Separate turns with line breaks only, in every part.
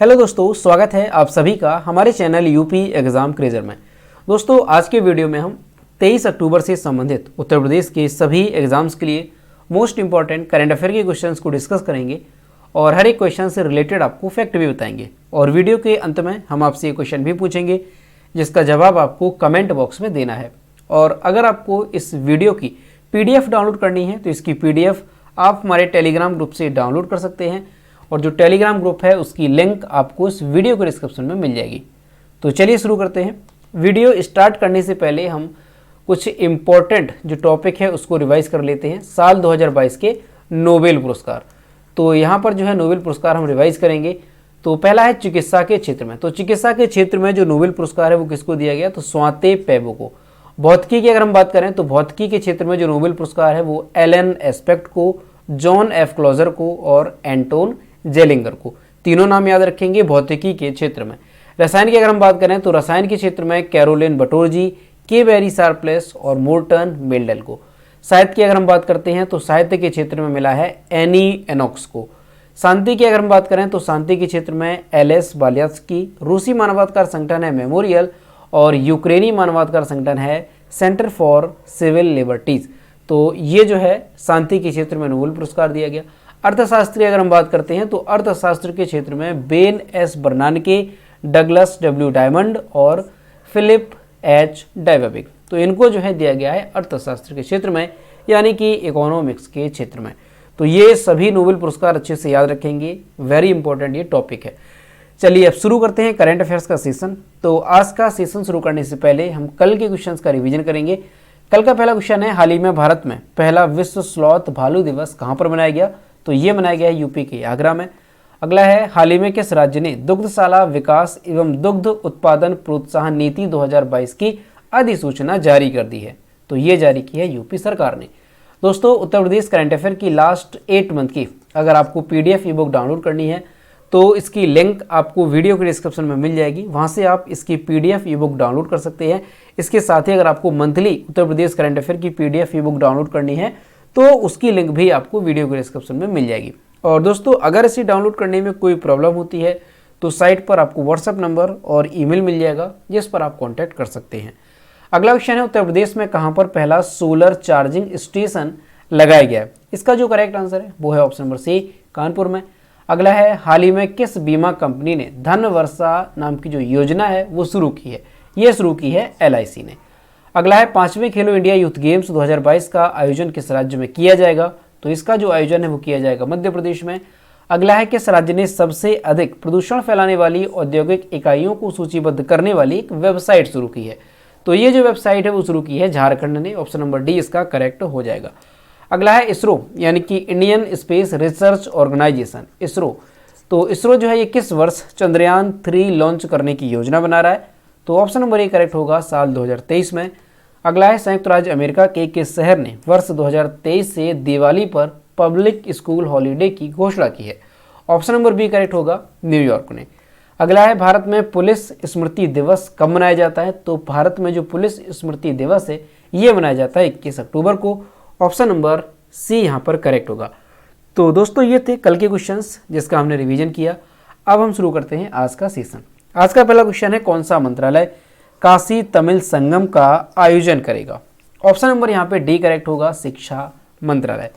Hello दोस्तों, स्वागत है आप सभी का हमारे चैनल यूपी एग्ज़ाम क्रेजर में। दोस्तों, आज के वीडियो में हम 23 अक्टूबर से संबंधित उत्तर प्रदेश के सभी एग्जाम्स के लिए मोस्ट इंपॉर्टेंट करंट अफेयर के क्वेश्चंस को डिस्कस करेंगे और हर एक क्वेश्चन से रिलेटेड आपको फैक्ट भी बताएंगे। और वीडियो के अंत में हम आपसे ये क्वेश्चन भी पूछेंगे जिसका जवाब आपको कमेंट बॉक्स में देना है। और अगर आपको इस वीडियो की PDF डाउनलोड करनी है तो इसकी PDF आप हमारे टेलीग्राम ग्रुप से डाउनलोड कर सकते हैं और जो टेलीग्राम ग्रुप है उसकी लिंक आपको इस वीडियो के डिस्क्रिप्शन में मिल जाएगी। तो चलिए शुरू करते हैं। वीडियो स्टार्ट करने से पहले हम कुछ इम्पोर्टेंट जो टॉपिक है उसको रिवाइज कर लेते हैं। साल 2022 के नोबेल पुरस्कार, तो यहाँ पर जो है नोबेल पुरस्कार हम रिवाइज करेंगे। तो पहला है चिकित्सा के क्षेत्र में। तो चिकित्सा के क्षेत्र में जो नोबेल पुरस्कार है वो किसको दिया गया? तो स्वाते पेबो को। भौतिकी की अगर हम बात करें तो भौतिकी के क्षेत्र में जो नोबेल पुरस्कार है वो एलन एस्पेक्ट को, जॉन F क्लोजर को और एंटोन जेलिंगर को। तीनों नाम याद रखेंगे भौतिकी के क्षेत्र में। रसायन की अगर हम बात करें तो रसायन के क्षेत्र में कैरोलिन बटोरजी, के बेरी शार्पलेस और मोर्टन मेल्डल को। साहित्य की अगर हम बात करते हैं तो साहित्य के क्षेत्र में मिला है एनी एनॉक्स को। शांति की अगर हम बात करें तो शांति के क्षेत्र में LS बालियात्स्की। रूसी मानवाधिकार संगठन है मेमोरियल और यूक्रेनी मानवाधिकार संगठन है सेंटर फॉर सिविल लिबर्टीज। तो ये जो है शांति के क्षेत्र में नोबेल पुरस्कार दिया गया। अर्थशास्त्री अगर हम बात करते हैं तो अर्थशास्त्र के क्षेत्र में Ben S बर्नानके, Douglas W diamond और फिलिप H डाइवेबिक। तो इनको जो है दिया गया है अर्थशास्त्र के क्षेत्र में, यानी कि इकोनॉमिक्स के क्षेत्र में। तो ये सभी नोबेल पुरस्कार अच्छे से याद रखेंगे, वेरी इंपॉर्टेंट ये टॉपिक है। चलिए अब शुरू करते हैं करंट अफेयर्स का सेशन। तो आज का सेशन शुरू करने से पहले हम कल के क्वेश्चंस का रिवीजन करेंगे। कल का पहला क्वेश्चन है, हाल ही में भारत में पहला विश्व स्लॉथ भालू दिवस कहाँ पर मनाया गया? तो ये मनाया गया है यूपी के आगरा में। अगला है, हाल ही में किस राज्य ने दुग्धशाला विकास एवं दुग्ध उत्पादन प्रोत्साहन नीति 2022 की अधिसूचना जारी कर दी है? तो ये जारी की है यूपी सरकार ने। दोस्तों, उत्तर प्रदेश करंट अफेयर की लास्ट 8 मंथ की अगर आपको PDF ई बुक डाउनलोड करनी है तो इसकी लिंक आपको वीडियो के डिस्क्रिप्शन में मिल जाएगी, वहाँ से आप इसकी PDF ई बुक डाउनलोड कर सकते हैं। इसके साथ ही अगर आपको monthly Uttar Pradesh current affair की PDF ई बुक डाउनलोड करनी है तो उसकी लिंक भी आपको वीडियो के डिस्क्रिप्शन में मिल जाएगी। और दोस्तों, अगर इसे डाउनलोड करने में कोई प्रॉब्लम होती है तो साइट पर आपको WhatsApp नंबर और ईमेल मिल जाएगा जिस पर आप कॉन्टैक्ट कर सकते हैं। अगला क्वेश्चन है, उत्तर प्रदेश में कहाँ पर पहला सोलर चार्जिंग स्टेशन लगाया गया है? इसका जो करेक्ट आंसर है वो है ऑप्शन नंबर C, कानपुर में। अगला है, हाल ही में किस बीमा कंपनी ने धन वर्षा नाम की जो योजना है वो शुरू की है? ये शुरू की है LIC ने। अगला है, 5वें खेलो इंडिया यूथ गेम्स 2022 का आयोजन किस राज्य में किया जाएगा? तो इसका जो आयोजन है वो किया जाएगा मध्य प्रदेश में। अगला है, किस राज्य ने सबसे अधिक प्रदूषण फैलाने वाली औद्योगिक इकाइयों को सूचीबद्ध करने वाली एक वेबसाइट शुरू की है? तो ये जो वेबसाइट है वो शुरू की है झारखंड ने। ऑप्शन नंबर D इसका करेक्ट हो जाएगा। अगला है, इसरो यानी कि Indian space research organisation, ISRO. तो इसरो जो है ये किस वर्ष चंद्रयान 3 लॉन्च करने की योजना बना रहा है? तो ऑप्शन नंबर A करेक्ट होगा, साल 2023 में। अगला है, संयुक्त राज्य अमेरिका के किस शहर ने वर्ष 2023 से दिवाली पर पब्लिक स्कूल हॉलीडे की घोषणा की है? ऑप्शन नंबर B करेक्ट होगा, न्यूयॉर्क ने। अगला है, भारत में पुलिस स्मृति दिवस कब मनाया जाता है? तो भारत में जो पुलिस स्मृति दिवस है ये मनाया जाता है 21 अक्टूबर को। ऑप्शन नंबर C यहाँ पर करेक्ट होगा। तो दोस्तों, ये थे कल के क्वेश्चंस जिसका हमने रिवीजन किया। अब हम शुरू करते हैं आज का सेशन। आज का पहला क्वेश्चन है, कौन सा मंत्रालय काशी तमिल संगम का आयोजन करेगा? ऑप्शन नंबर यहाँ पे D करेक्ट होगा, शिक्षा मंत्रालय।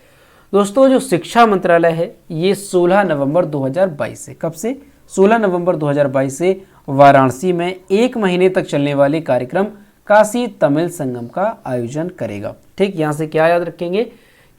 दोस्तों, जो शिक्षा मंत्रालय है ये 16 नवंबर 2022 से, कब से? 16 नवंबर 2022 से वाराणसी में 1 महीने तक चलने वाले कार्यक्रम काशी तमिल संगम का आयोजन करेगा। ठीक, यहाँ से क्या याद रखेंगे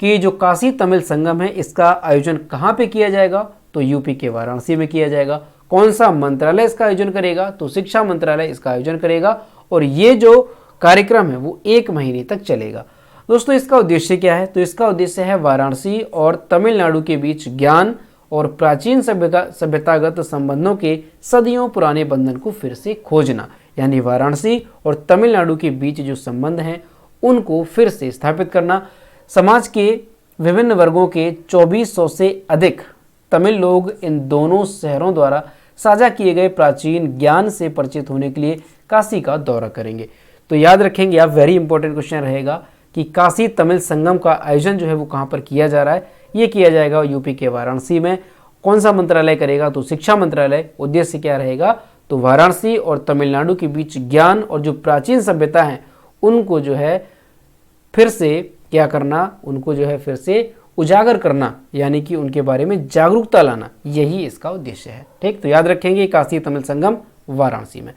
कि जो काशी तमिल संगम है इसका आयोजन कहाँ पे किया जाएगा? तो यूपी के वाराणसी में किया जाएगा। कौन सा मंत्रालय इसका आयोजन करेगा? तो शिक्षा मंत्रालय इसका आयोजन करेगा और ये जो कार्यक्रम है वो 1 महीने तक चलेगा। दोस्तों, इसका उद्देश्य क्या है? तो इसका उद्देश्य है वाराणसी और तमिलनाडु के बीच ज्ञान और प्राचीन सभ्यतागत संबंधों के सदियों पुराने बंधन को फिर से खोजना, यानी वाराणसी और तमिलनाडु के बीच जो संबंध हैं उनको फिर से स्थापित करना। समाज के विभिन्न वर्गों के 2400 से अधिक तमिल लोग इन दोनों शहरों द्वारा साझा किए गए प्राचीन ज्ञान से परिचित होने के लिए काशी का दौरा करेंगे। तो याद रखेंगे आप, वेरी इंपॉर्टेंट क्वेश्चन रहेगा कि काशी तमिल संगम का आयोजन जो है वो कहाँ पर किया जा रहा है? ये किया जाएगा यूपी के वाराणसी में। कौन सा मंत्रालय करेगा, तो शिक्षा मंत्रालय। उद्देश्य क्या रहेगा, तो वाराणसी और तमिलनाडु के बीच ज्ञान और जो प्राचीन सभ्यता है उनको जो है फिर से क्या करना, उनको जो है फिर से उजागर करना, यानी कि उनके बारे में जागरूकता लाना, यही इसका उद्देश्य है। ठीक, तो याद रखेंगे काशी तमिल संगम वाराणसी में।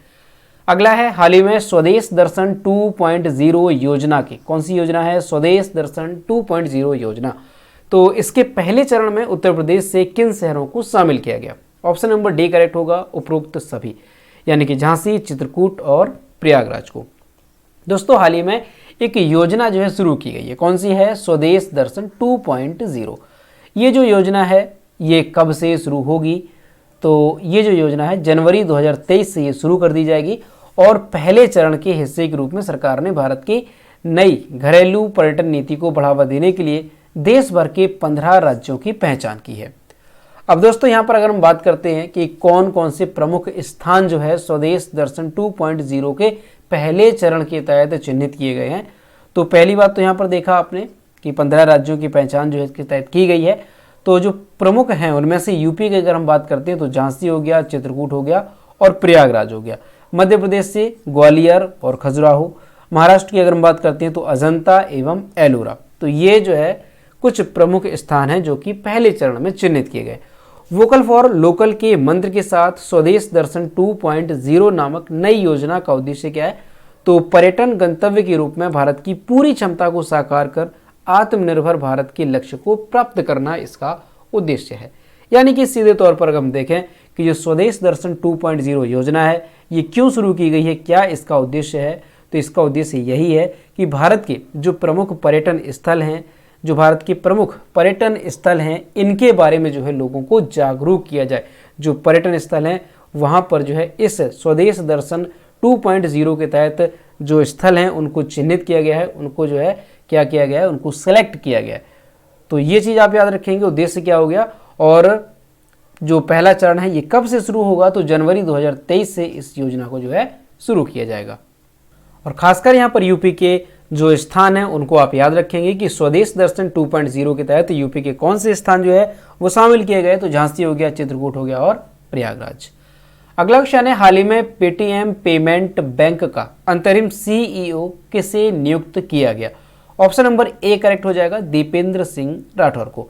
अगला है हाल ही में स्वदेश दर्शन 2.0 योजना की। कौन सी योजना है, स्वदेश दर्शन 2.0 योजना। तो इसके पहले चरण में उत्तर प्रदेश से किन शहरों को शामिल किया गया, ऑप्शन नंबर डी करेक्ट होगा, उपरोक्त सभी, यानी कि झांसी, चित्रकूट और प्रयागराज को। दोस्तों हाल ही में एक योजना जो है शुरू की गई है, कौन सी है, स्वदेश दर्शन 2.0। ये जो योजना है ये कब से शुरू होगी, तो ये जो योजना है जनवरी 2023 से ये शुरू कर दी जाएगी और पहले चरण के हिस्से के रूप में सरकार ने भारत की नई घरेलू पर्यटन नीति को बढ़ावा देने के लिए देश भर के 15 राज्यों की पहचान की है। अब दोस्तों यहाँ पर अगर हम बात करते हैं कि कौन कौन से प्रमुख स्थान जो है स्वदेश दर्शन 2.0 के पहले चरण के तहत चिन्हित किए गए हैं, तो पहली बात तो यहाँ पर देखा आपने कि 15 राज्यों की पहचान जो है इसके तहत की गई है। तो जो प्रमुख हैं उनमें से यूपी की अगर हम बात करते हैं तो झांसी हो गया, चित्रकूट हो गया और प्रयागराज हो गया। मध्य प्रदेश से ग्वालियर और खजुराहो। महाराष्ट्र की अगर हम बात करते हैं तो अजंता एवं एलोरा। तो ये जो है कुछ प्रमुख स्थान हैं जो कि पहले चरण में चिन्हित किए गए। वोकल फॉर लोकल के मंत्र के साथ स्वदेश दर्शन 2.0 नामक नई योजना का उद्देश्य क्या है, तो पर्यटन गंतव्य के रूप में भारत की पूरी क्षमता को साकार कर आत्मनिर्भर भारत के लक्ष्य को प्राप्त करना इसका उद्देश्य है। यानी कि सीधे तौर पर अगर हम देखें कि जो स्वदेश दर्शन 2.0 योजना है ये क्यों शुरू की गई है, क्या इसका उद्देश्य है, तो इसका उद्देश्य यही है कि भारत के जो प्रमुख पर्यटन स्थल हैं, जो भारत के प्रमुख पर्यटन स्थल हैं, इनके बारे में जो है लोगों को जागरूक किया जाए। जो पर्यटन स्थल हैं वहाँ पर जो है इस स्वदेश दर्शन 2.0 के तहत जो स्थल हैं उनको चिन्हित किया गया है, उनको जो है क्या किया गया है, उनको सेलेक्ट किया गया है। तो ये चीज़ आप याद रखेंगे, उद्देश्य क्या हो गया। और जो पहला चरण है ये कब से शुरू होगा, तो जनवरी 2023 से इस योजना को जो है शुरू किया जाएगा। और खासकर यहाँ पर यूपी के जो स्थान हैं उनको आप याद रखेंगे कि स्वदेश दर्शन 2.0 के तहत यूपी के कौन से स्थान जो है वो शामिल किए गए, तो झांसी हो गया, चित्रकूट हो गया और प्रयागराज। अगला क्वेश्चन है हाल ही में पेटीएम पेमेंट बैंक का अंतरिम सीईओ किसे नियुक्त किया गया, ऑप्शन नंबर ए करेक्ट हो जाएगा, दीपेंद्र सिंह राठौर को।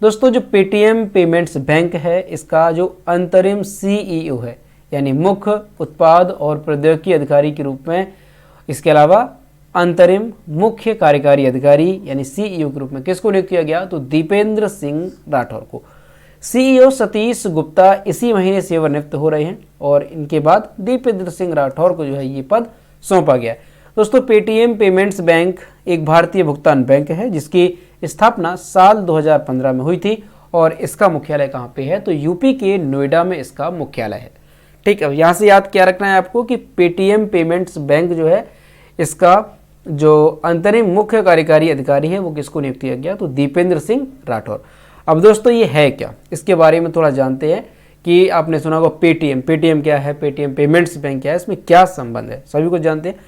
दोस्तों जो पेटीएम पेमेंट्स बैंक है इसका जो अंतरिम सीईओ है यानी मुख्य उत्पाद और प्रौद्योगिकी अधिकारी के रूप में, इसके अलावा अंतरिम मुख्य कार्यकारी अधिकारी यानी सीईओ के रूप में किसको नियुक्त किया गया, तो दीपेंद्र सिंह राठौर को। सीईओ सतीश गुप्ता इसी महीने सेवानिवृत्त हो रहे हैं और इनके बाद दीपेंद्र सिंह राठौर को जो है ये पद सौंपा गया है। दोस्तों पेटीएम पेमेंट्स बैंक एक भारतीय भुगतान बैंक है जिसकी स्थापना साल 2015 में हुई थी और इसका मुख्यालय कहाँ पे है, तो यूपी के नोएडा में इसका मुख्यालय है। ठीक है, यहाँ से याद क्या रखना है आपको कि पेटीएम पेमेंट्स बैंक जो है इसका जो अंतरिम मुख्य कार्यकारी अधिकारी है वो किसको नियुक्त किया गया, तो दीपेंद्र सिंह राठौर। अब दोस्तों ये है क्या, इसके बारे में थोड़ा जानते हैं कि आपने सुना होगा पेटीएम क्या है, पेटीएम पेमेंट्स बैंक क्या है, इसमें क्या संबंध है, सभी को जानते हैं।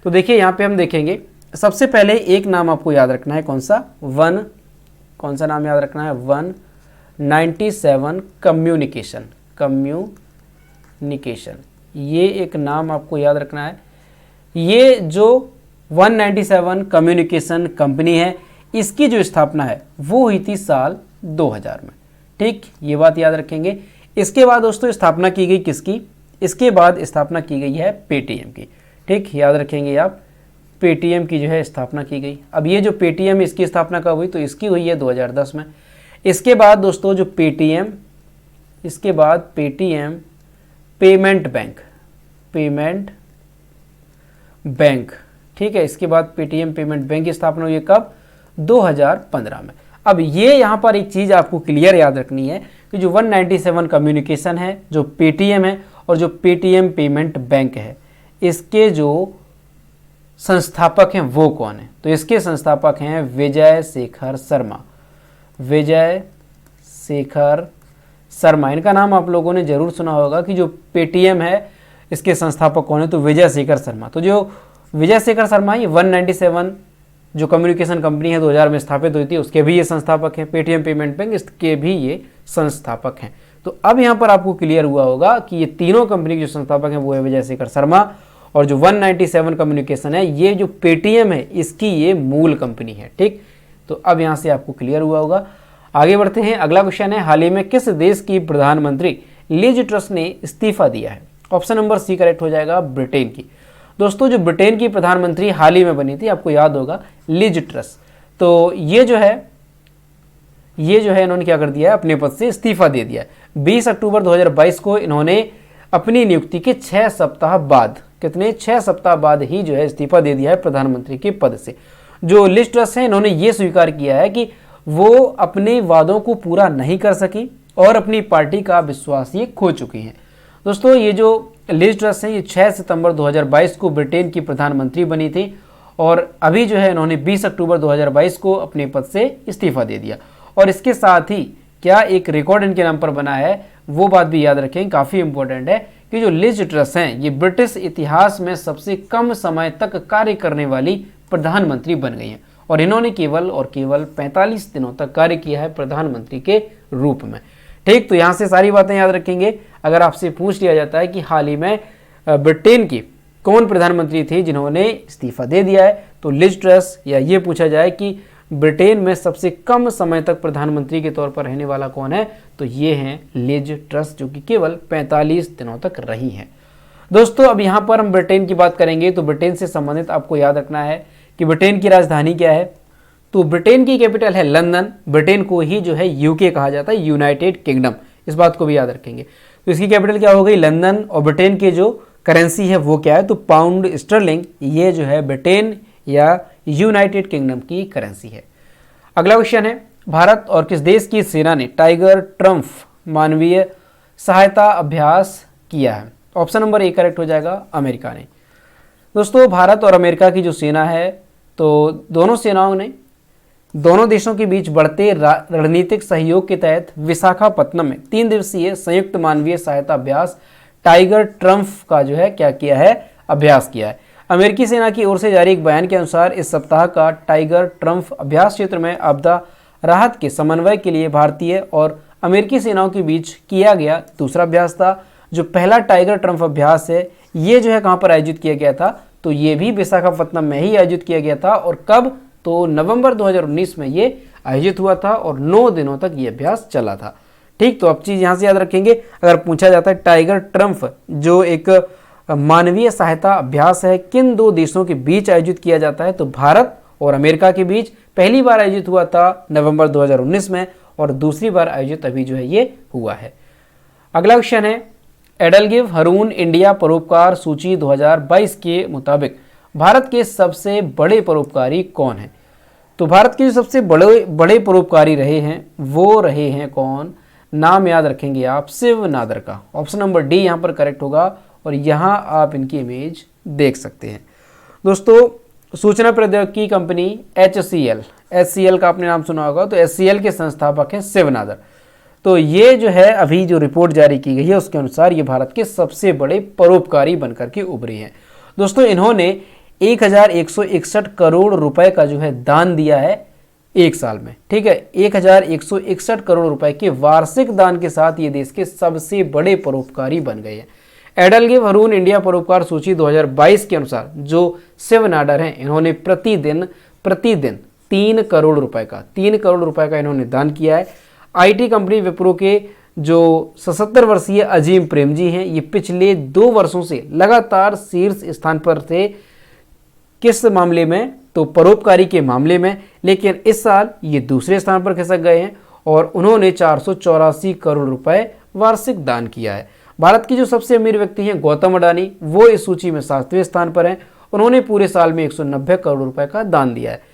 तो देखिए यहाँ पे हम देखेंगे, सबसे पहले एक नाम आपको याद रखना है, कौन सा नाम याद रखना है, 197 कम्युनिकेशन, ये एक नाम आपको याद रखना है। ये जो 197 कम्युनिकेशन कंपनी है इसकी जो स्थापना है वो हुई थी साल 2000 में। ठीक, ये बात याद रखेंगे। इसके बाद दोस्तों स्थापना की गई किसकी, इसके बाद स्थापना की गई है पेटीएम की। ठीक, याद रखेंगे आप, पेटीएम की जो है स्थापना की गई। अब ये जो पेटीएम इसकी स्थापना कब हुई, तो इसकी हुई है 2010 में। इसके बाद दोस्तों जो पेटीएम पेमेंट बैंक, ठीक है, इसके बाद पेटीएम पेमेंट बैंक की स्थापना हुई है कब, 2015 में। अब ये यहाँ पर एक चीज़ आपको क्लियर याद रखनी है कि जो 197 कम्युनिकेशन है, जो पेटीएम है और जो पेटीएम पेमेंट बैंक है, इसके जो संस्थापक हैं वो कौन है, तो इसके संस्थापक हैं विजय शेखर शर्मा। इनका नाम आप लोगों ने जरूर सुना होगा कि जो पेटीएम है इसके संस्थापक कौन है, तो विजय शेखर शर्मा। तो जो विजय शेखर शर्मा ये 197 जो कम्युनिकेशन कंपनी है 2000 में स्थापित हुई थी, उसके भी ये संस्थापक हैं। पेटीएम पेमेंट बैंक, इसके भी ये संस्थापक हैं। तो अब यहाँ पर आपको क्लियर हुआ होगा कि ये तीनों कंपनी के जो संस्थापक हैं वो है विजय शेखर शर्मा, और जो 197 कम्युनिकेशन है, ये जो पेटीएम है इसकी ये मूल कंपनी है। ठीक, तो अब यहाँ से आपको क्लियर हुआ होगा। आगे बढ़ते हैं। अगला क्वेश्चन है, हाल ही में किस देश की प्रधानमंत्री लिज ट्रस ने इस्तीफा दिया है? ऑप्शन नंबर सी करेक्ट हो जाएगा, ब्रिटेन की। दोस्तों, जो ब्रिटेन की प्रधानमंत्री हाल ही में बनी थी, आपको याद होगा, लिज ट्रस। तो ये जो है इन्होंने क्या कर दिया है, अपने पद से इस्तीफा दे दिया है। 20 अक्टूबर 2022 को इन्होंने अपनी नियुक्ति के 6 सप्ताह बाद, कितने 6 सप्ताह बाद ही जो है इस्तीफा दे दिया है प्रधानमंत्री के पद से। जो लिज ट्रस है, इन्होंने ये स्वीकार किया है कि वो अपने वादों को पूरा नहीं कर सकी और अपनी पार्टी का विश्वास ये खो चुकी हैं। दोस्तों, ये जो लिज ट्रस है, ये 6 सितंबर 2022 को ब्रिटेन की प्रधानमंत्री बनी थी, और अभी जो है इन्होंने 20 अक्टूबर 2022 को अपने पद से इस्तीफा दे दिया। और इसके साथ ही क्या एक रिकॉर्ड इनके नाम पर बना है, वो बात भी याद रखें, काफ़ी इंपॉर्टेंट है, कि जो लिज ट्रस हैं, ये ब्रिटिश इतिहास में सबसे कम समय तक कार्य करने वाली प्रधानमंत्री बन गई हैं, और इन्होंने केवल 45 दिनों तक कार्य किया है प्रधानमंत्री के रूप में। ठीक, तो यहाँ से सारी बातें याद रखेंगे। अगर आपसे पूछ लिया जाता है कि हाल ही में ब्रिटेन की कौन प्रधानमंत्री थी जिन्होंने इस्तीफा दे दिया है, तो लिज ट्रस, या ये पूछा जाए कि ब्रिटेन में सबसे कम समय तक प्रधानमंत्री के तौर पर रहने वाला कौन है, तो ये हैं लिज ट्रस, जो कि केवल 45 दिनों तक रही हैं। दोस्तों, अब यहाँ पर हम ब्रिटेन की बात करेंगे, तो ब्रिटेन से संबंधित आपको याद रखना है कि ब्रिटेन की राजधानी क्या है। तो ब्रिटेन की कैपिटल है लंदन। ब्रिटेन को ही जो है यूके कहा जाता है, यूनाइटेड किंगडम, इस बात को भी याद रखेंगे। तो इसकी कैपिटल क्या हो गई, लंदन। और ब्रिटेन की जो करेंसी है वो क्या है, तो पाउंड स्टर्लिंग, ये जो है ब्रिटेन या यूनाइटेड किंगडम की करेंसी है। अगला क्वेश्चन है, भारत और किस देश की सेना ने टाइगर ट्रम्फ मानवीय सहायता अभ्यास किया है? ऑप्शन नंबर ए करेक्ट हो जाएगा, अमेरिका ने। दोस्तों, भारत और अमेरिका की जो सेना है, तो दोनों सेनाओं ने दोनों देशों के बीच बढ़ते रणनीतिक सहयोग के तहत विशाखापत्तनम में 3 दिवसीय संयुक्त मानवीय सहायता अभ्यास टाइगर ट्रम्फ का जो है क्या किया है, अभ्यास किया है। अमेरिकी सेना की ओर से जारी एक बयान के अनुसार इस सप्ताह का टाइगर ट्रम्फ अभ्यास क्षेत्र में आपदा राहत के समन्वय के लिए भारतीय और अमेरिकी सेनाओं के बीच किया गया दूसरा अभ्यास था। जो पहला टाइगर ट्रम्फ अभ्यास है, ये जो है कहाँ पर आयोजित किया गया था, तो ये भी विशाखापत्तनम में ही आयोजित किया गया था। और कब, तो नवंबर 2019 में ये आयोजित हुआ था और 9 दिनों तक ये अभ्यास चला था। ठीक, तो अब चीज़ यहाँ से याद रखेंगे। अगर पूछा जाता है टाइगर ट्रम्फ जो एक मानवीय सहायता अभ्यास है, किन 2 देशों के बीच आयोजित किया जाता है, तो भारत और अमेरिका के बीच पहली बार आयोजित हुआ था नवंबर 2019 में, और दूसरी बार आयोजित अभी जो है ये हुआ है। अगला क्वेश्चन है, एडलगिव हरून इंडिया परोपकार सूची 2022 के मुताबिक भारत के सबसे बड़े परोपकारी कौन हैं? तो भारत के जो सबसे बड़े परोपकारी रहे हैं वो रहे हैं कौन? नाम याद रखेंगे आप, शिव नादर का। ऑप्शन नंबर डी यहाँ पर करेक्ट होगा, और यहाँ आप इनकी इमेज देख सकते हैं। दोस्तों, सूचना प्रौद्योगिकी कंपनी HCL का आपने नाम सुना होगा, तो HCL के संस्थापक हैं शिव नादर। तो ये जो है अभी जो रिपोर्ट जारी की गई है उसके अनुसार ये भारत के सबसे बड़े परोपकारी बनकर के उभरे हैं। दोस्तों, इन्होंने 1161 करोड़ रुपए का जो है दान दिया है एक साल में। ठीक है, 1161 करोड़ रुपए के वार्षिक दान के साथ ये देश के सबसे बड़े परोपकारी बन गए हैं। एडलगिव हरून इंडिया परोपकार सूची 2022 के अनुसार जो शिव नाडर हैं, इन्होंने प्रतिदिन 3 करोड़ रुपए का इन्होंने दान किया है। IT कंपनी विप्रो के जो 77 वर्षीय अजीम प्रेमजी हैं, ये पिछले 2 वर्षों से लगातार शीर्ष स्थान पर थे। किस मामले में, तो परोपकारी के मामले में, लेकिन इस साल ये दूसरे स्थान पर खिसक गए हैं और उन्होंने 484 करोड़ रुपए वार्षिक दान किया है। भारत की जो सबसे अमीर व्यक्ति हैं गौतम अडानी, वो इस सूची में 7वें स्थान पर हैं। उन्होंने पूरे साल में 190 करोड़ रुपए का दान दिया है।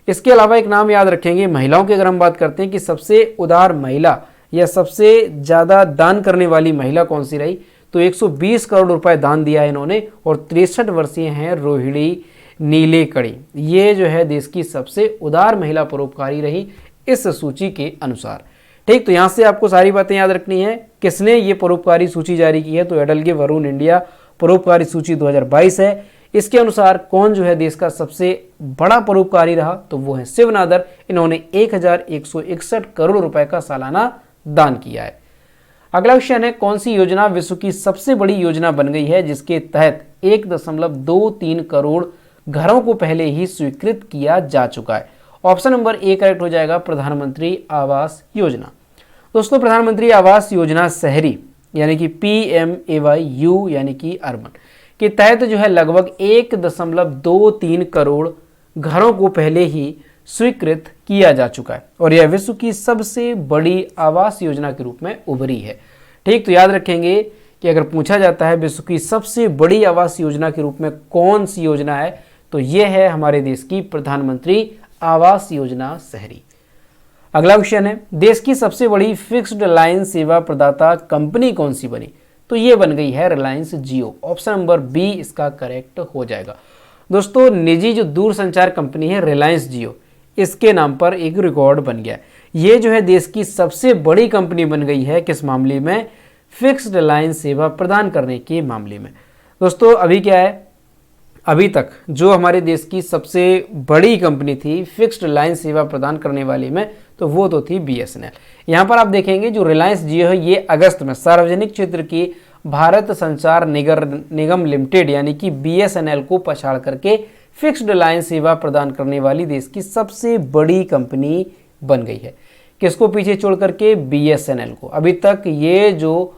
इसके अलावा एक नाम याद रखेंगे, महिलाओं की अगर हम बात करते हैं कि सबसे उदार महिला या सबसे ज़्यादा दान करने वाली महिला कौन सी रही, तो 120 करोड़ रुपए दान दिया है इन्होंने, और 63 वर्षीय हैं रोहिणी नीलेकणी। ये जो है देश की सबसे उदार महिला परोपकारी रही इस सूची के अनुसार। ठीक, तो यहाँ से आपको सारी बातें याद रखनी है। किसने ये परोपकारी सूची जारी की है, तो एडलगिव हरून इंडिया परोपकारी सूची 2022 है। इसके अनुसार कौन जो है देश का सबसे बड़ा परोपकारी रहा, तो वो है शिव नादर। इन्होंने 1161 करोड़ रुपए का सालाना दान किया है। अगला क्वेश्चन है, कौन सी योजना विश्व की सबसे बड़ी योजना बन गई है जिसके तहत 1.23 करोड़ घरों को पहले ही स्वीकृत किया जा चुका है? ऑप्शन नंबर ए करेक्ट हो जाएगा, प्रधानमंत्री आवास योजना। दोस्तों, प्रधानमंत्री आवास योजना शहरी यानी कि PMAYU यानी कि अर्बन के तहत जो है लगभग 1.23 करोड़ घरों को पहले ही स्वीकृत किया जा चुका है और यह विश्व की सबसे बड़ी आवास योजना के रूप में उभरी है। ठीक, तो याद रखेंगे कि अगर पूछा जाता है विश्व की सबसे बड़ी आवास योजना के रूप में कौन सी योजना है, तो यह है हमारे देश की प्रधानमंत्री आवास योजना शहरी। अगला क्वेश्चन है, देश की सबसे बड़ी फिक्स्ड लाइन सेवा प्रदाता कंपनी कौन सी बनी? तो ये बन गई है रिलायंस जियो। ऑप्शन नंबर बी इसका करेक्ट हो जाएगा। दोस्तों, निजी जो दूरसंचार कंपनी है रिलायंस जियो, इसके नाम पर एक रिकॉर्ड बन गया। ये जो है देश की सबसे बड़ी कंपनी बन गई है किस मामले में? फिक्स्ड लाइन सेवा प्रदान करने के मामले में। दोस्तों, अभी क्या है, अभी तक जो हमारे देश की सबसे बड़ी कंपनी थी फिक्स्ड लाइन सेवा प्रदान करने वाली में, तो वो तो थी BSNL। यहाँ पर आप देखेंगे जो रिलायंस जियो है ये अगस्त में सार्वजनिक क्षेत्र की भारत संचार निगम लिमिटेड यानी कि BSNL को पछाड़ करके फिक्स्ड लाइन सेवा प्रदान करने वाली देश की सबसे बड़ी कंपनी बन गई है। किसको पीछे छोड़ करके? BSNL को। अभी तक ये जो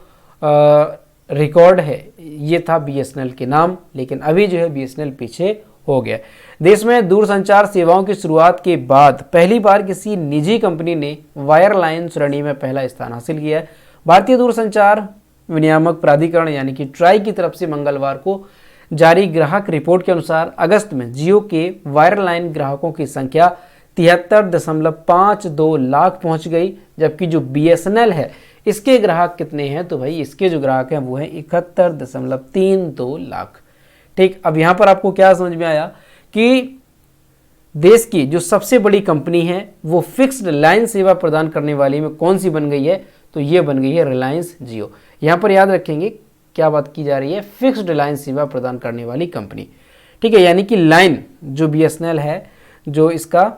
रिकॉर्ड है ये था BSNL के नाम, लेकिन अभी जो है BSNL पीछे हो गया। देश में दूरसंचार सेवाओं की शुरुआत के बाद पहली बार किसी निजी कंपनी ने वायरलाइन श्रेणी में पहला स्थान हासिल किया है। भारतीय दूरसंचार विनियामक प्राधिकरण यानी कि ट्राई की तरफ से मंगलवार को जारी ग्राहक रिपोर्ट के अनुसार अगस्त में जियो के वायरलाइन ग्राहकों की संख्या 73.52 लाख पहुंच गई, जबकि जो BSNL है इसके ग्राहक कितने हैं? तो भाई इसके जो ग्राहक हैं वो हैं 71.32 लाख। ठीक, अब यहाँ पर आपको क्या समझ में आया कि देश की जो सबसे बड़ी कंपनी है वो फिक्स्ड लाइन सेवा प्रदान करने वाली में कौन सी बन गई है? तो ये बन गई है रिलायंस जियो। यहाँ पर याद रखेंगे क्या बात की जा रही है? फिक्स्ड लाइन सेवा प्रदान करने वाली कंपनी। ठीक है, यानी कि लाइन जो BSNL है, जो इसका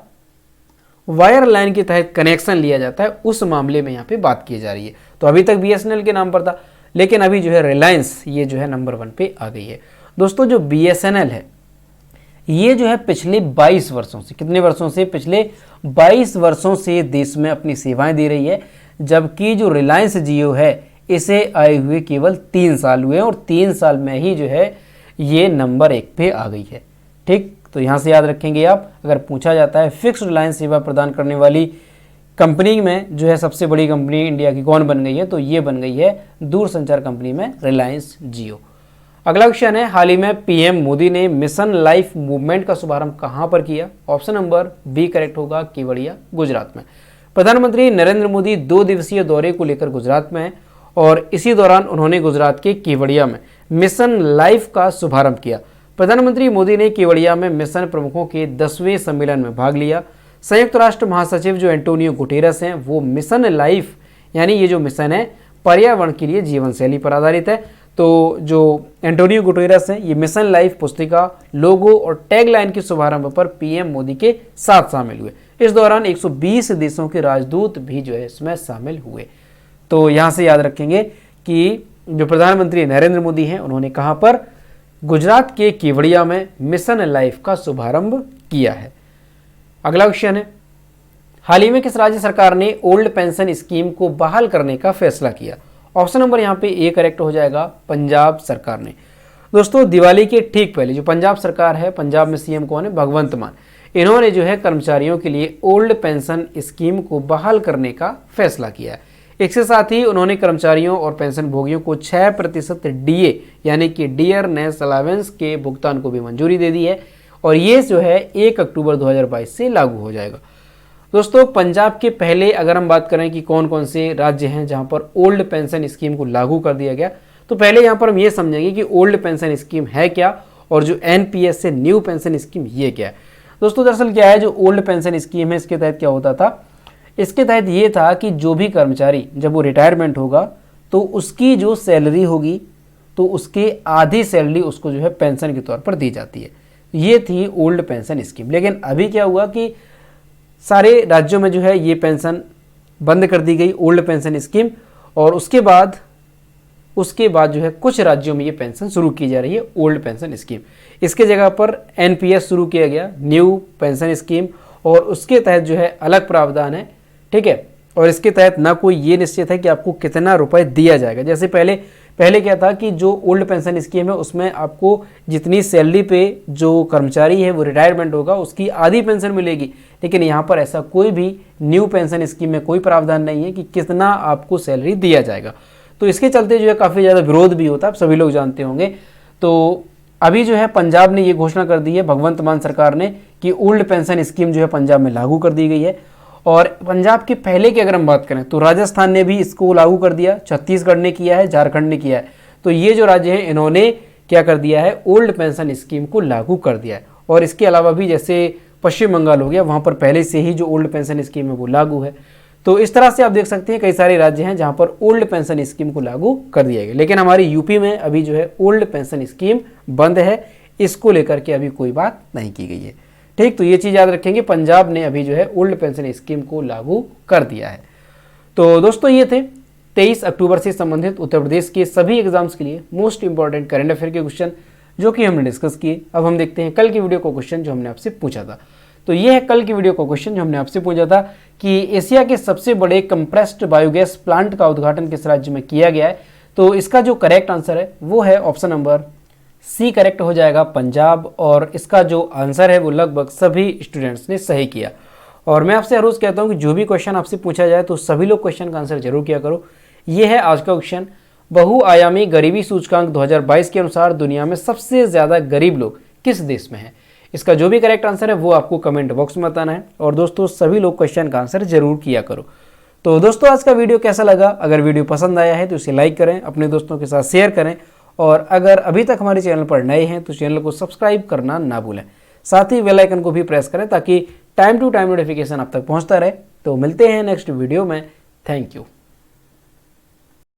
वायर लाइन के तहत कनेक्शन लिया जाता है, उस मामले में यहाँ पे बात की जा रही है। तो अभी तक BSNL के नाम पर था, लेकिन अभी जो है रिलायंस ये जो है नंबर 1 पे आ गई है। दोस्तों, जो BSNL है ये जो है पिछले 22 वर्षों से, कितने वर्षों से? पिछले 22 वर्षों से देश में अपनी सेवाएं दे रही है, जबकि जो रिलायंस जियो है इसे आए हुए केवल 3 साल हुए और 3 साल में ही जो है ये नंबर 1 पे आ गई है। ठीक, तो यहाँ से याद रखेंगे आप, अगर पूछा जाता है फिक्स्ड लाइन सेवा प्रदान करने वाली कंपनी में जो है सबसे बड़ी कंपनी इंडिया की कौन बन गई है, तो ये बन गई है दूरसंचार कंपनी में रिलायंस जियो। अगला क्वेश्चन है, हाल ही में PM मोदी ने मिशन लाइफ मूवमेंट का शुभारंभ कहां पर किया? ऑप्शन नंबर बी करेक्ट होगा, केवड़िया गुजरात में। प्रधानमंत्री नरेंद्र मोदी 2 दिवसीय दौरे को लेकर गुजरात में हैं और इसी दौरान उन्होंने गुजरात के केवड़िया में मिशन लाइफ का शुभारंभ किया। प्रधानमंत्री मोदी ने केवड़िया में मिशन प्रमुखों के 10वें सम्मेलन में भाग लिया। संयुक्त राष्ट्र महासचिव जो एंटोनियो गुटेरस हैं वो मिशन लाइफ यानी ये जो मिशन है पर्यावरण के लिए जीवन शैली पर आधारित है। तो जो एंटोनियो गुटेरस हैं ये मिशन लाइफ पुस्तिका, लोगो और टैगलाइन के शुभारंभ पर PM मोदी के साथ शामिल हुए। इस दौरान 120 देशों के राजदूत भी जो है इसमें शामिल हुए। तो यहाँ से याद रखेंगे कि जो प्रधानमंत्री नरेंद्र मोदी हैं उन्होंने कहाँ पर? गुजरात के केवड़िया में मिशन लाइफ का शुभारंभ किया है। अगला क्वेश्चन है, हाल ही में किस राज्य सरकार ने ओल्ड पेंशन स्कीम को बहाल करने का फैसला किया? ऑप्शन नंबर यहाँ पे ए करेक्ट हो जाएगा, पंजाब सरकार ने। दोस्तों, दिवाली के ठीक पहले जो पंजाब सरकार है, पंजाब में CM कौन है? भगवंत मान। इन्होंने जो है कर्मचारियों के लिए ओल्ड पेंशन स्कीम को बहाल करने का फैसला किया है। इसके साथ ही उन्होंने कर्मचारियों और पेंशन भोगियों को 6% DA यानी कि डियरनेस अलावेंस के भुगतान को भी मंजूरी दे दी है और ये जो है 1 अक्टूबर 2022 से लागू हो जाएगा। दोस्तों, पंजाब के पहले अगर हम बात करें कि कौन कौन से राज्य हैं जहां पर ओल्ड पेंशन स्कीम को लागू कर दिया गया, तो पहले यहां पर हम ये समझेंगे कि ओल्ड पेंशन स्कीम है क्या और जो NPS से न्यू पेंशन स्कीम ये क्या है। दोस्तों, दरअसल क्या है, जो ओल्ड पेंशन स्कीम है इसके तहत क्या होता था? इसके तहत ये था कि जो भी कर्मचारी जब वो रिटायरमेंट होगा तो उसकी जो सैलरी होगी तो उसकी आधी सैलरी उसको जो है पेंशन के तौर पर दी जाती है। ये थी ओल्ड पेंशन स्कीम। लेकिन अभी क्या हुआ कि सारे राज्यों में जो है ये पेंशन बंद कर दी गई, ओल्ड पेंशन स्कीम, और उसके बाद जो है कुछ राज्यों में ये पेंशन शुरू की जा रही है, ओल्ड पेंशन स्कीम। इसके जगह पर एनपीएस शुरू किया गया, न्यू पेंशन स्कीम, और उसके तहत जो है अलग प्रावधान है, ठीक है। और इसके तहत ना कोई ये निश्चित है कि आपको कितना रुपए दिया जाएगा। जैसे पहले क्या था कि जो ओल्ड पेंशन स्कीम है उसमें आपको जितनी सैलरी पे जो कर्मचारी है वो रिटायरमेंट होगा उसकी आधी पेंशन मिलेगी। लेकिन यहाँ पर ऐसा कोई भी न्यू पेंशन स्कीम में कोई प्रावधान नहीं है कि कितना आपको सैलरी दिया जाएगा। तो इसके चलते जो है काफ़ी ज़्यादा विरोध भी होता है, आप सभी लोग जानते होंगे। तो अभी जो है पंजाब ने ये घोषणा कर दी है, भगवंत मान सरकार ने, कि ओल्ड पेंशन स्कीम जो है पंजाब में लागू कर दी गई है। और पंजाब के पहले की अगर हम बात करें तो राजस्थान ने भी इसको लागू कर दिया, छत्तीसगढ़ ने किया है, झारखंड ने किया है। तो ये जो राज्य हैं इन्होंने क्या कर दिया है, ओल्ड पेंशन स्कीम को लागू कर दिया है। और इसके अलावा भी जैसे पश्चिम बंगाल हो गया, वहाँ पर पहले से ही जो ओल्ड पेंशन स्कीम है वो लागू है। तो इस तरह से आप देख सकते हैं कई सारे राज्य हैं जहाँ पर ओल्ड पेंशन स्कीम को लागू कर दिया गया। लेकिन हमारी यूपी में अभी जो है ओल्ड पेंशन स्कीम बंद है, इसको लेकर के अभी कोई बात नहीं की गई है, ठीक। तो ये चीज़ याद रखेंगे, पंजाब ने अभी जो है ओल्ड पेंशन स्कीम को लागू कर दिया है। तो दोस्तों ये थे 23 अक्टूबर से संबंधित उत्तर प्रदेश के सभी एग्जाम्स के लिए मोस्ट इंपॉर्टेंट करंट अफेयर के क्वेश्चन जो कि हमने डिस्कस किए। अब हम देखते हैं कल की वीडियो को क्वेश्चन जो हमने आपसे पूछा था। तो ये है कल की वीडियो को क्वेश्चन जो हमने आपसे पूछा था कि एशिया के सबसे बड़े कंप्रेस्ड बायोगैस प्लांट का उद्घाटन किस राज्य में किया गया है। तो इसका जो करेक्ट आंसर है वो है ऑप्शन नंबर सी, करेक्ट हो जाएगा पंजाब। और इसका जो आंसर है वो लगभग सभी स्टूडेंट्स ने सही किया। और मैं आपसे हर रोज़ कहता हूँ कि जो भी क्वेश्चन आपसे पूछा जाए तो सभी लोग क्वेश्चन का आंसर जरूर किया करो। ये है आज का क्वेश्चन, बहुआयामी गरीबी सूचकांक 2022 के अनुसार दुनिया में सबसे ज़्यादा गरीब लोग किस देश में हैं। इसका जो भी करेक्ट आंसर है वो आपको कमेंट बॉक्स में बताना है। और दोस्तों सभी लोग क्वेश्चन का आंसर जरूर किया करो। तो दोस्तों आज का वीडियो कैसा लगा, अगर वीडियो पसंद आया है तो इसे लाइक करें, अपने दोस्तों के साथ शेयर करें, और अगर अभी तक हमारे चैनल पर नए हैं तो चैनल को सब्सक्राइब करना ना भूलें। साथ ही बेल आइकन को भी प्रेस करें ताकि टाइम टू टाइम नोटिफिकेशन आप तक पहुंचता रहे। तो मिलते हैं नेक्स्ट वीडियो में। Thank you.